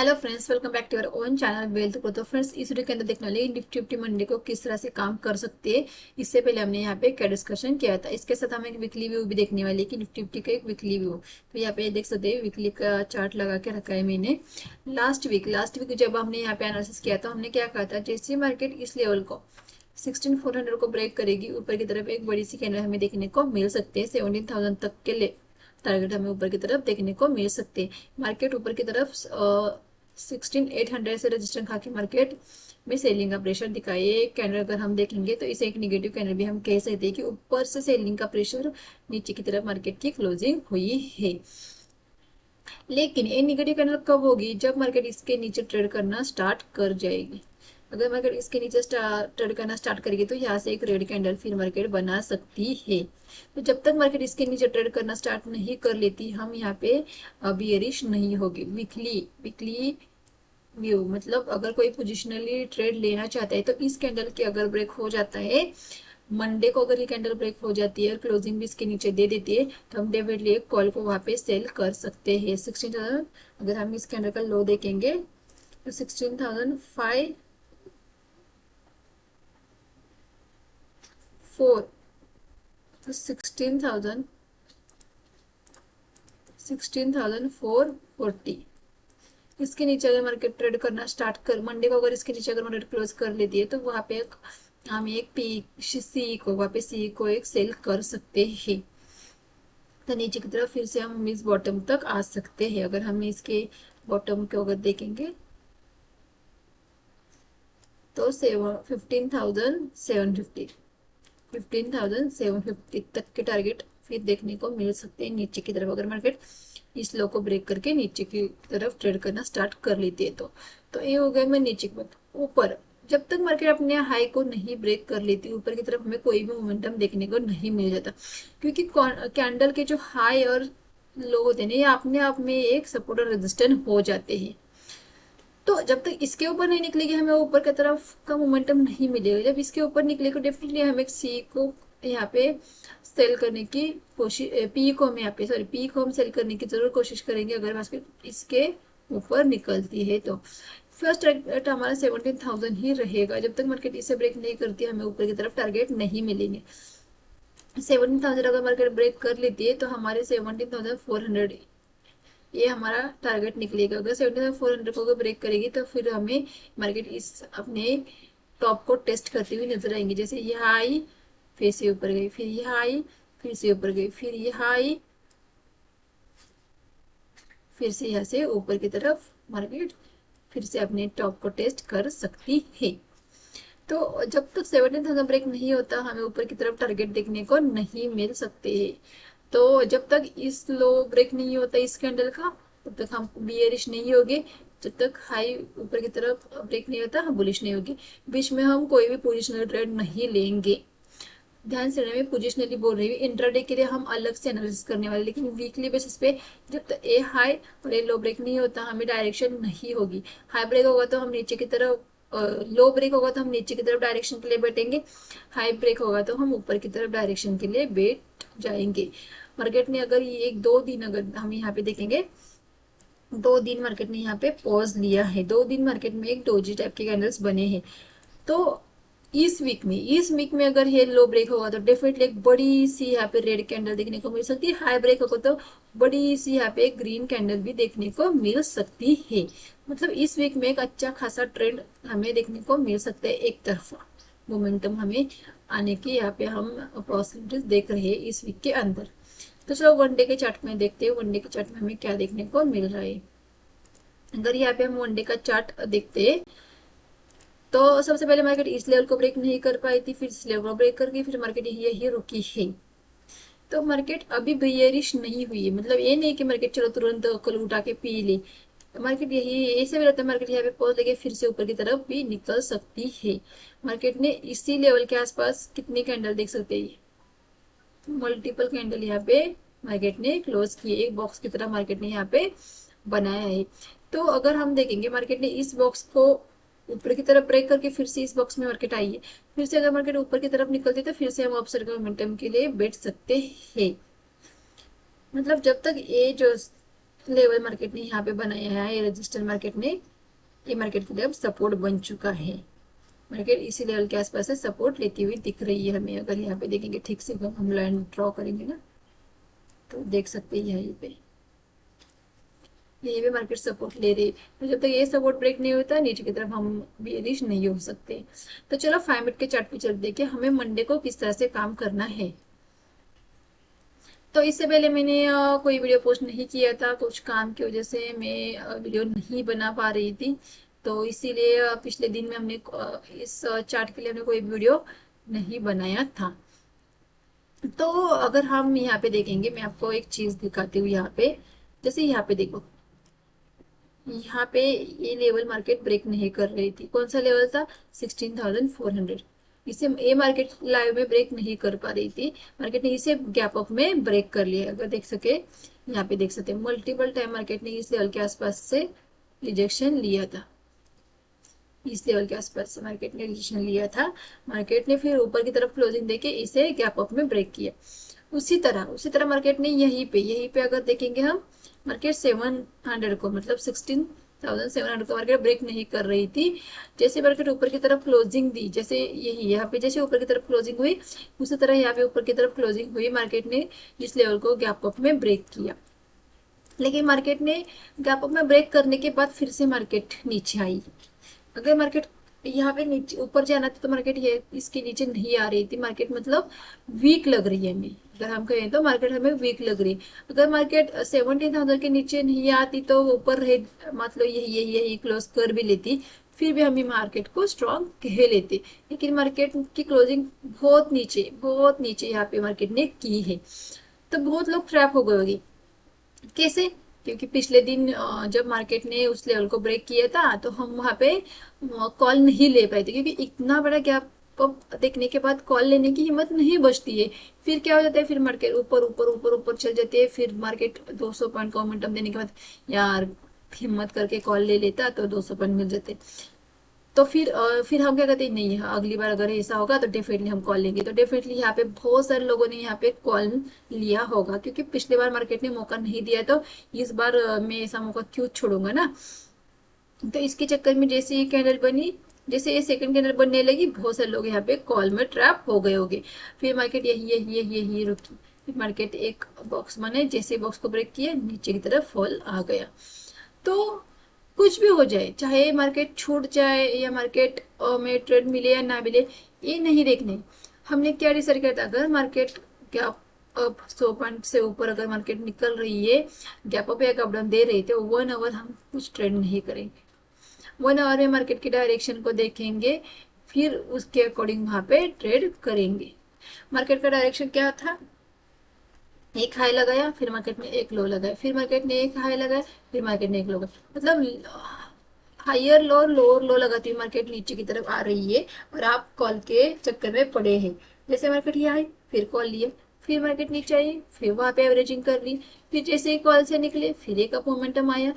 Hello friends, welcome back to your own channel wealth growth. तो friends, इस video के अंदर देखने वाले निफ्टी फिफ्टी मंडे को किस तरह से काम कर सकते हैं। इससे पहले हमने यहाँ पे क्या डिस्कशन किया था। इसके साथ हम एक वीकली व्यू भी देखने वाले कि निफ्टी फिफ्टी का एक वीकली व्यू। तो यहाँ पे देख सकते हैं वीकली का चार्ट लगा के रखा है मैंने। लास्ट वीक जब हमने यहाँ पे एनालिसिस किया था, हमने क्या कहा था, जैसे मार्केट इस लेवल को 16,400 को ब्रेक करेगी, ऊपर की तरफ एक बड़ी सी कैंडल हमें देखने को मिल सकती है। 17,000 तक के लिए टारगेट हमें ऊपर की तरफ देखने को मिल सकते हैं। मार्केट ऊपर की तरफ 16,800 से रजिस्टर खा के मार्केट में सेलिंग का प्रेशर दिखाई। एक कैंडल अगर हम देखेंगे तो इसे एक नेगेटिव कैंडल भी हम कह सकते हैं कि ऊपर से सेलिंग का प्रेशर, नीचे की तरफ मार्केट की क्लोजिंग हुई है। लेकिन ये निगेटिव कैंडल कब होगी? जब मार्केट इसके नीचे ट्रेड करना स्टार्ट कर जाएगी। अगर मार्केट इसके नीचे ट्रेड करना स्टार्ट करेगी तो यहाँ से एक रेड कैंडल फिर मार्केट बना सकती है। तो जब तक मार्केट इसके नीचे ट्रेड करना स्टार्ट नहीं कर लेती, हम यहाँ पे बियरिश नहीं होगी। वीकली व्यू मतलब अगर कोई पोजिशनली ट्रेड लेना चाहता है तो इस कैंडल के अगर ब्रेक हो जाता है, मंडे को अगर ये कैंडल ब्रेक हो जाती है और क्लोजिंग भी इसके नीचे दे देती है, तो हम डेफिनेटली एक कॉल को वहां पे सेल कर सकते हैं। 16,000 अगर हम इस कैंडल का लो देखेंगे तो 16,504, तो 16,440 इसके नीचे अगर मार्केट ट्रेड करना स्टार्ट कर, मंडे को अगर इसके नीचे अगर मार्केट क्लोज कर लेती है, तो वहां पे हम एक पी सी को वहां पे सी को एक सेल कर सकते हैं। तो नीचे की तरफ फिर से हम इस बॉटम तक आ सकते हैं। अगर हम इसके बॉटम को अगर देखेंगे तो 15,750 तक के टारगेट फिर देखने को मिल सकते हैं नीचे की तरफ, अगर मार्केट इस लो को ब्रेक करके नीचे की तरफ ट्रेड करना स्टार्ट कर लेती है। तो ये हो गया मैं नीचे की बात। ऊपर जब तक मार्केट अपने हाई को नहीं ब्रेक कर लेती, ऊपर की तरफ हमें कोई भी मोमेंटम देखने को नहीं मिल जाता, क्योंकि कैंडल के जो हाई और लो होते हैं ये अपने आप में एक सपोर्ट और रेजिस्टेंस हो जाते हैं। तो जब तक इसके ऊपर नहीं निकलेगी, हमें ऊपर की तरफ का मोमेंटम नहीं मिलेगा। जब इसके ऊपर निकलेगा, डेफिनेटली हमें सी को यहाँ पे सेल करने की कोशिश, पी को हम यहाँ पे सॉरी पी को हम सेल करने की जरूर कोशिश करेंगे अगर बास्केट इसके ऊपर निकलती है। तो फर्स्ट टारगेट हमारा 17,000 ही रहेगा। जब तक मार्केट इसे ब्रेक नहीं करती, हमें ऊपर की तरफ टारगेट नहीं मिलेंगे। 17,000 अगर मार्केट ब्रेक कर लेती है तो हमारे 17,400 ये हमारा टारगेट निकलेगा। अगर 17,400 को ब्रेक करेगी तो फिर हमें मार्केट इस अपने टॉप को टेस्ट करती हुई नजर आएंगी। जैसे ये हाई फिर से ऊपर गई, फिर ये हाई फिर से ऊपर गई, फिर ये हाई फिर से यहाँ से ऊपर की तरफ मार्केट फिर से अपने टॉप को टेस्ट कर सकती है। तो जब तक 17,000 ब्रेक नहीं होता, हमें ऊपर की तरफ टारगेट देखने को नहीं मिल सकते हैं। तो जब तक इस लो ब्रेक नहीं होता इस कैंडल का, तब तक हम बियरिश नहीं होगे। जब तक हाई ऊपर की तरफ ब्रेक नहीं होता, हम बुलिश नहीं होगी। बीच में हम कोई भी पोजिशनल ट्रेड नहीं लेंगे। ध्यान से मैं पोजिशनली बोल रही हूँ, इंट्राडे के लिए हम अलग से एनालिसिस करने वाले, लेकिन वीकली बेसिस पे जब तक ए हाई और ए लो ब्रेक नहीं होता, हमें डायरेक्शन नहीं होगी। हाई ब्रेक होगा तो हम नीचे की तरफ, लो ब्रेक होगा तो हम नीचे की तरफ डायरेक्शन के लिए बैठेंगे। हाई ब्रेक होगा तो हम ऊपर की तरफ डायरेक्शन के लिए बैठ जाएंगे। मार्केट ने अगर ये एक दो दिन अगर हम यहाँ पे देखेंगे, 2 दिन मार्केट ने यहाँ पे पॉज लिया है। 2 दिन मार्केट में एक डोजी टाइप के कैंडल्स बने हैं। तो इस वीक में अगर ये लो ब्रेक होगा तो डेफिनेटली एक बड़ी सी यहाँ पे रेड कैंडल देखने को मिल सकती है। हाई ब्रेक होगा तो बड़ी सी यहाँ पे ग्रीन कैंडल भी देखने को मिल सकती है। मतलब इस वीक में एक अच्छा खासा ट्रेंड हमें देखने को मिल सकता है। एक तरफा मोमेंटम हमें आने की यहाँ पे हम पॉसिबिलिटीज देख रहे हैं इस वीक के अंदर। तो चलो वनडे के चार्ट में देखते हैं, वनडे के चार्ट में हमें क्या देखने को मिल रहा है। अगर यहाँ पे हम वनडे का चार्ट देखते हैं तो सबसे पहले मार्केट इस लेवल को ब्रेक नहीं कर पाई थी, फिर इस लेवल को ब्रेक करके फिर मार्केट यही रुकी है। तो मार्केट अभी बेयरिश नहीं हुई है। मतलब ये नहीं कि मार्केट चलो तुरंत कल उठा के पी ले। मार्केट यही ऐसे भी रहता है, मार्केट यहाँ पे पहुंच लेके फिर से ऊपर की तरफ भी निकल सकती है। मार्केट ने इसी लेवल के आसपास कितनी कैंडल देख सकते हैं, मल्टीपल कैंडल यहाँ पे मार्केट ने क्लोज की, एक बॉक्स की तरह मार्केट ने यहाँ पे बनाया है। तो अगर हम देखेंगे मार्केट ने इस बॉक्स को ऊपर की तरफ ब्रेक करके फिर से इस बॉक्स में मार्केट आई है, फिर से अगर मार्केट ऊपर की तरफ निकलती है तो फिर से हम अपसाइड मोमेंटम के लिए बैठ सकते हैं। मतलब जब तक ये जो लेवल मार्केट ने यहाँ पे बनाया है, ये रजिस्टर मार्केट ने, ये मार्केट के लिए अब सपोर्ट बन चुका है। मार्केट इसी लेवल के आसपास से सपोर्ट लेती हुई दिख रही है हमें। अगर यहाँ पे देखेंगे ठीक से, अगर हम लाइन ड्रॉ करेंगे ना तो देख सकते हैं यहीं पे, यही भी मार्केट सपोर्ट ले रही है। तो जब तक ये सपोर्ट ब्रेक नहीं होता नीचे की तरफ हम बेरिश नहीं हो सकते। तो चलो 5 मिनट के चार्ट पे चल देखिए हमें मंडे को किस तरह से काम करना है। तो इससे पहले मैंने कोई वीडियो पोस्ट नहीं किया था, कुछ काम की वजह से मैं वीडियो नहीं बना पा रही थी। तो इसीलिए पिछले दिन में हमने इस चार्ट के लिए हमने कोई वीडियो नहीं बनाया था। तो अगर हम यहाँ पे देखेंगे, मैं आपको एक चीज दिखाती हूँ यहाँ पे। जैसे यहाँ पे देखो, यहाँ पे ये लेवल मार्केट ब्रेक नहीं कर रही थी। कौन सा लेवल था? 16,400। इसे ये मार्केट लाइव में ब्रेक नहीं कर पा रही थी। मार्केट ने इसे गैप अप में ब्रेक कर लिया। अगर देख सके, यहाँ पे देख सकते हैं मल्टीपल टाइम मार्केट ने इस लेवल के आसपास से रिजेक्शन लिया था। इस लेवल के आसपास से मार्केट ने रिजेक्शन लिया था। मार्केट ने फिर ऊपर की तरफ क्लोजिंग देके इसे गैप अप में ब्रेक किया। उसी तरह मार्केट ने यहीं पे अगर देखेंगे हम, मार्केट 700 को, मतलब 16,700 को मार्केट ब्रेक नहीं कर रही थी। जैसे मार्केट ऊपर की तरफ क्लोजिंग दी, जैसे यही यहाँ पे जैसे ऊपर की तरफ क्लोजिंग हुई, उसी तरह यहाँ पे ऊपर की तरफ क्लोजिंग हुई, मार्केट ने इस लेवल को गैप अप में ब्रेक किया। लेकिन मार्केट ने गैप अप में ब्रेक करने के बाद फिर से मार्केट नीचे आई। अगर मार्केट यहाँ पे नीचे ऊपर जाना था तो मार्केट ये इसके नीचे नहीं आ रही थी। मार्केट मतलब वीक लग रही है हमें। अगर हम कहें तो मार्केट हमें वीक लग रही है। अगर मार्केट 17,000 के नीचे नहीं आती तो ऊपर रहे, मतलब यही क्लोज कर भी लेती, फिर भी हम मार्केट को स्ट्रॉन्ग कह लेते। लेकिन मार्केट की क्लोजिंग बहुत नीचे यहाँ पे मार्केट ने की है। तो बहुत लोग ट्रैप हो गए होंगे। कैसे? क्योंकि पिछले दिन जब मार्केट ने उस लेवल को ब्रेक किया था तो हम वहां पे कॉल नहीं ले पाए थे, क्योंकि इतना बड़ा गैप देखने के बाद कॉल लेने की हिम्मत नहीं बचती है। फिर क्या हो जाता है, फिर मार्केट ऊपर ऊपर ऊपर ऊपर चल जाती है। फिर मार्केट 200 पॉइंट का मोमेंटम देने के बाद यार हिम्मत करके कॉल ले लेता तो 200 पॉइंट मिल जाते। तो फिर हम क्या कहते हैं, नहीं अगली बार अगर ऐसा होगा तो डेफिनेटली हम कॉल लेंगे। तो डेफिनेटली यहाँ पे बहुत सारे लोगों ने यहाँ पे कॉल लिया होगा, क्योंकि पिछले बार मार्केट ने मौका नहीं दिया, तो इस बार मैं ऐसा मौका क्यों छोड़ूंगा ना। तो इसके चक्कर में जैसे ये कैंडल बनी, जैसे ये सेकंड कैंडल बनने लगी, बहुत सारे लोग यहाँ पे कॉल में ट्रैप हो गए होंगे। फिर मार्केट यही रुकी। फिर मार्केट एक बॉक्स बने, जैसे बॉक्स को ब्रेक किया नीचे की तरफ फॉल आ गया। तो कुछ भी हो जाए, चाहे मार्केट छूट जाए या मार्केट में ट्रेड मिले या ना मिले, ये नहीं देखने। हमने क्या डिसाइड किया था, अगर मार्केट गैप अप 100 पॉइंट से ऊपर अगर मार्केट निकल रही है, गैप अप या गैप डाउन दे रही थे, 1 आवर हम कुछ ट्रेड नहीं करेंगे। 1 आवर में मार्केट की डायरेक्शन को देखेंगे, फिर उसके अकॉर्डिंग वहां पे ट्रेड करेंगे। मार्केट का डायरेक्शन क्या था, एक हाई लगाया, फिर मार्केट ने एक लो लगाया, फिर मार्केट ने एक हाई लगाया, फिर मार्केट ने एक लो लगाया, मतलब हायर लो लोअर लो लगाती हुई मार्केट नीचे की तरफ आ रही है और आप कॉल के चक्कर में पड़े हैं। जैसे मार्केट ये आई, फिर कॉल लिया, फिर मार्केट नीचे आई, फिर वहां पे एवरेजिंग कर ली, फिर जैसे ही कॉल से निकले फिर एक अप मोमेंटम आया।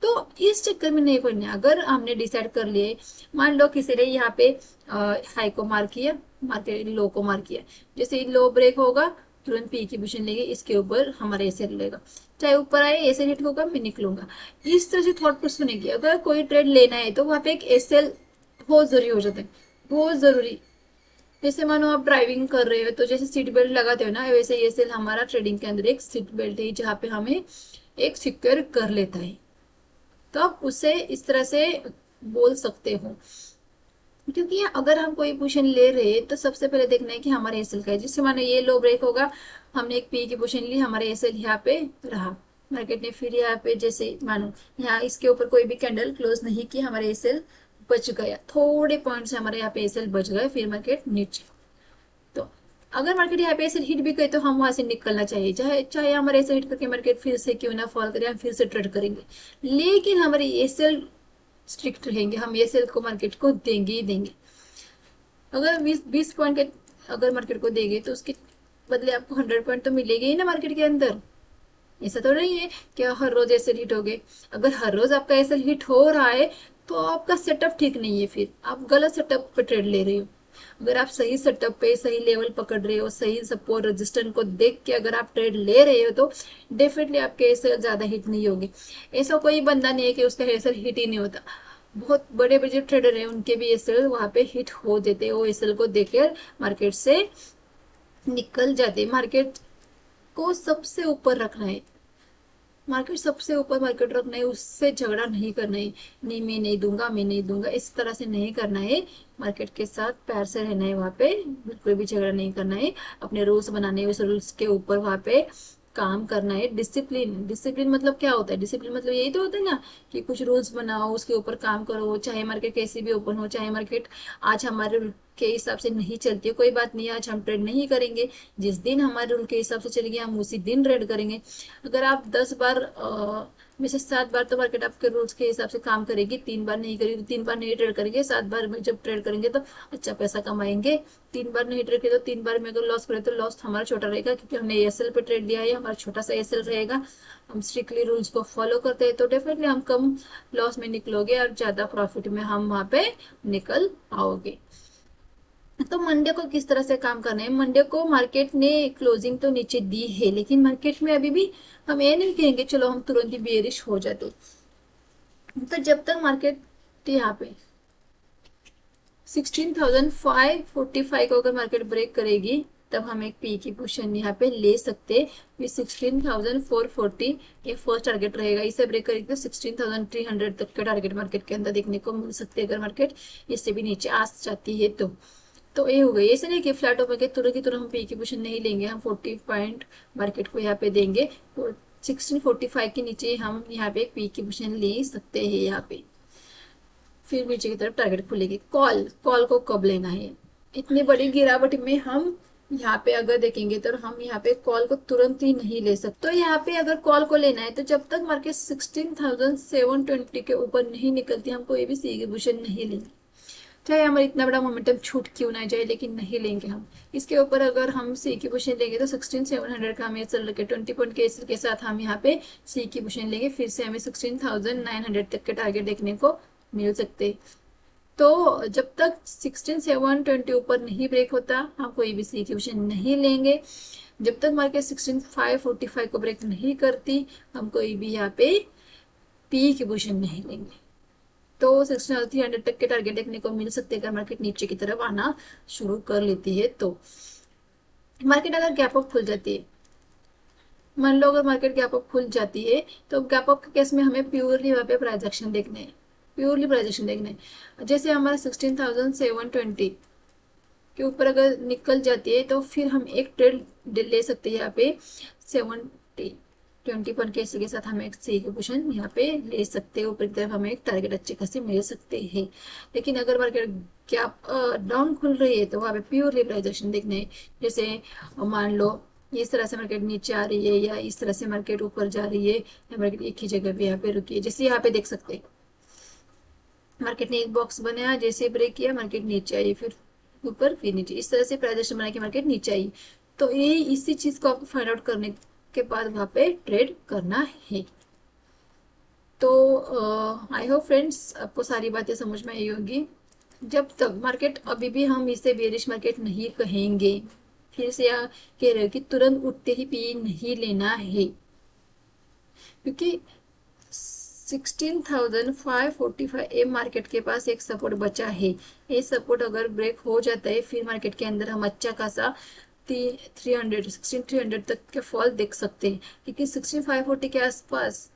तो इस चक्कर में नहीं पड़ना। अगर हमने डिसाइड कर लिए, मान लो किसी ने यहाँ पे हाई को मार किया, मार्केट लो को मार किया, जैसे ही लो ब्रेक होगा तुरंत पी की पोजीशन लेंगे, इसके ऊपर हमारा एसएल लेगा, चाहे ऊपर आए एसएल हिट होगा मैं निकलूंगा। इस तरह से थॉट प्रोसेस बनेगी। अगर कोई ट्रेड लेना है तो वहां पे एक एसएल बहुत जरूरी हो जाता है, बहुत जरूरी। जैसे मानो आप ड्राइविंग कर रहे हो तो जैसे सीट बेल्ट लगाते हो ना, वैसे एसएल हमारा ट्रेडिंग के अंदर एक सीट बेल्ट है, जहाँ पे हमें एक सिक्योर कर लेता है। तो आप उसे इस तरह से बोल सकते हो। क्योंकि अगर हम कोई पोजीशन ले रहे हैं तो सबसे पहले देखना है कि हमारा एसएल का है। जिससे मानो ये लो ब्रेक होगा, हमने एक पी की पोजीशन ली, हमारा एसएल यहाँ पे रहा, मार्केट ने फिर यहाँ पे जैसे मानो यहाँ इसके ऊपर कोई भी कैंडल क्लोज नहीं की, हमारा एसएल बच गया, थोड़े पॉइंट से हमारे यहाँ पे एसएल बच गए, फिर मार्केट नीचे। तो अगर मार्केट यहाँ पे एसएल हिट भी गई तो हम वहां से निकलना चाहिए, चाहे चाहे हमारे एसएल हिट करके मार्केट फिर से क्यों ना फॉल करे, हम फिर से ट्रेड करेंगे। लेकिन हमारे एसएल स्ट्रिक्ट रहेंगे, हम एसएल को मार्केट को देंगे ही देंगे। अगर 20 पॉइंट के अगर मार्केट को देंगे तो उसके बदले आपको 100 पॉइंट तो मिलेगी ही ना मार्केट के अंदर। ऐसा तो नहीं है कि हर रोज एसएल हिट हो गए। अगर हर रोज आपका एसएल हिट हो रहा है तो आपका सेटअप ठीक नहीं है, फिर आप गलत सेटअप पे ट्रेड ले रहे हो। अगर आप सही सेटअप पे सही लेवल पकड़ रहे हो, सही सपोर्ट रजिस्टेंस को देख के अगर आप ट्रेड ले रहे हो तो डेफिनेटली आपके एसएल ज्यादा हिट नहीं होगी। ऐसा कोई बंदा नहीं है कि उसका एसएल हिट ही नहीं होता। बहुत बड़े बड़े जो ट्रेडर है उनके भी एसएल वहां पे हिट हो देते हैं, वो एसएल को देखकर मार्केट से निकल जाते। मार्केट को सबसे ऊपर रखना है, मार्केट सबसे ऊपर मार्केट रखना है, उससे झगड़ा नहीं करना है। नहीं मैं नहीं दूंगा, मैं नहीं दूंगा, इस तरह से नहीं करना है। मार्केट के साथ प्यार से रहना है, वहां पे बिल्कुल भी झगड़ा नहीं करना है। अपने रूल्स बनाने हैं, उस रूल्स के ऊपर वहां पे काम करना है। डिसिप्लिन, डिसिप्लिन मतलब क्या होता है? डिसिप्लिन मतलब यही तो होता है ना कि कुछ रूल्स बनाओ, उसके ऊपर काम करो, चाहे मार्केट कैसी भी ओपन हो, चाहे मार्केट आज हमारे रूल के हिसाब से नहीं चलती है, कोई बात नहीं, आज हम ट्रेड नहीं करेंगे। जिस दिन हमारे रूल के हिसाब से चलेगी हम उसी दिन ट्रेड करेंगे। अगर आप 10 बार में से 7 बार तो मार्केट आपके रूल्स के हिसाब से काम करेगी, 3 बार नहीं करेगी तो 3 बार नहीं ट्रेड करेंगे। 7 बार में जब ट्रेड करेंगे तो अच्छा पैसा कमाएंगे। 3 बार नहीं ट्रेड किया तो 3 बार में अगर लॉस करें तो लॉस हमारा छोटा रहेगा, क्योंकि हमने एएसएल पे ट्रेड लिया है, हमारा छोटा सा एएसएल रहेगा। हम स्ट्रिक्टली रूल्स को फॉलो करते हैं तो डेफिनेटली हम कम लॉस में निकलोगे और ज्यादा प्रॉफिट में हम वहां पे निकल आओगे। तो मंडे को किस तरह से काम करना है? मंडे को मार्केट ने क्लोजिंग तो नीचे दी है, लेकिन मार्केट में अभी भी हम ये नहीं कहेंगे चलो हम तुरंत ही बेरिश हो जाते। तो जब तक मार्केट यहाँ पे 16,545 को अगर मार्केट ब्रेक करेगी तब हम एक पी की पोजीशन यहाँ पे ले सकते। फिर 16,440 ये फर्स्ट टारगेट रहेगा, इसे ब्रेक करेगी तो 16,300 तक के टारगेट मार्केट के अंदर देखने को मिल सकते हैं, अगर मार्केट इससे भी नीचे आ जाती है तो ये हो गई। ऐसे नहीं कि फ्लैट होकर के तुरंत की तुरंत हम पी की पोजीशन नहीं लेंगे, हम 40 पॉइंट मार्केट को यहाँ पे देंगे। 1645 के नीचे हम यहाँ पे एक पी की पोजीशन ले सकते हैं यहाँ पे। फिर नीचे की तरफ टारगेट खुलेगी। कॉल, कॉल को कब लेना है? इतनी बड़ी गिरावट में हम यहाँ पे अगर देखेंगे तो हम यहाँ पे कॉल को तुरंत ही नहीं ले सकते। तो यहाँ पे अगर कॉल को लेना है तो जब तक मार्केट 16,720 के ऊपर नहीं निकलती हम कोई भी सी की पोजीशन नहीं लेंगे, चाहे हमारा इतना बड़ा मोमेंटम छूट क्यों ना जाए, लेकिन नहीं लेंगे हम इसके ऊपर। अगर हम सी की पोजीशन लेंगे तो 16,700 का हमें चल रखे 20 पॉइंट के एसएल के साथ हम यहाँ पे सी की पोजीशन लेंगे, फिर से हमें 16,900 तक के टारगेट देखने को मिल सकते। तो जब तक 16,720 ऊपर नहीं ब्रेक होता हम कोई भी सी की पोजीशन नहीं लेंगे। जब तक मार्केट 16,545 को ब्रेक नहीं करती हम कोई भी यहाँ पे पी की पोजीशन नहीं लेंगे। तो 16,300 तक के टारगेट देखने को मिल सकते हैं अगर मार्केट नीचे की तरफ आना शुरू कर लेती है। तो मार्केट अगर गैप अप खुल जाती है, मान लो अगर मार्केट गैप अप खुल जाती है तो गैप अप के केस में हमें प्योरली वहाँ पे प्राइस एक्शन देखने हैं, प्योरली प्राइस एक्शन देखने हैं। जैसे हमारा 16,720 के ऊपर अगर निकल जाती है तो फिर हम एक ट्रेड ले सकते हैं यहाँ पे 20 पॉइंट के के साथ हम एक सी की पोजीशन यहाँ पे ले सकते हैं। ऊपर की तरफ हमें एक टारगेट अच्छे खासे मिल सकते हैं। लेकिन अगर मार्केट गैप डाउन खुल रही है तो वहाँ पे प्योरली प्राइस एक्शन देखने हैं। जैसे मान लो इस तरह से मार्केट नीचे आ रही है या इस तरह से मार्केट ऊपर जा रही है या मार्केट एक ही जगह पे यहाँ पे रुकी है, जैसे यहाँ पे देख सकते हैं मार्केट ने एक बॉक्स बनाया, जैसे ब्रेक किया मार्केट नीचे आई, फिर ऊपर फिर नीचे, इस तरह से प्राइस एक्शन बना के मार्केट नीचे आई। तो ये इसी चीज को आपको फाइंड आउट करने के बाद वहां पे ट्रेड करना है। तो आई होप फ्रेंड्स आपको सारी बातें समझ में आई होगी। जब तक मार्केट अभी भी हम इसे बेरिश मार्केट नहीं कहेंगे, फिर से या कह रहे हो कि तुरंत उठते ही पी नहीं लेना है, क्योंकि 16,545 ए मार्केट के पास एक सपोर्ट बचा है। ये सपोर्ट अगर ब्रेक हो जाता है फिर मार्केट के अंदर हम अच्छा खासा 16,300 तक के फॉल देख सकते हैं, क्योंकि 16,540 के आसपास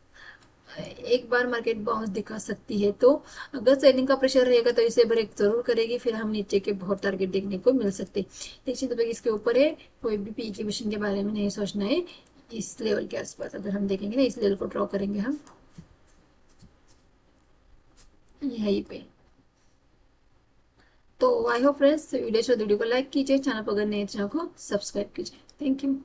एक बार मार्केट बाउंस दिखा सकती है। तो अगर सेलिंग का प्रेशर रहेगा तो इसे ब्रेक जरूर करेगी, फिर हम नीचे के बहुत टारगेट देखने को मिल सकते। लेकिन तो इसके ऊपर है, कोई भी पी की पोजीशन के बारे में नहीं सोचना है। इस लेवल के आसपास अगर हम देखेंगे ना, इस लेवल को ड्रॉ करेंगे हम यहीं पे। तो आई होप फ्रेंड्स वीडियो को लाइक कीजिए, चैनल पर अगर नए चैनल को सब्सक्राइब कीजिए। Thank you.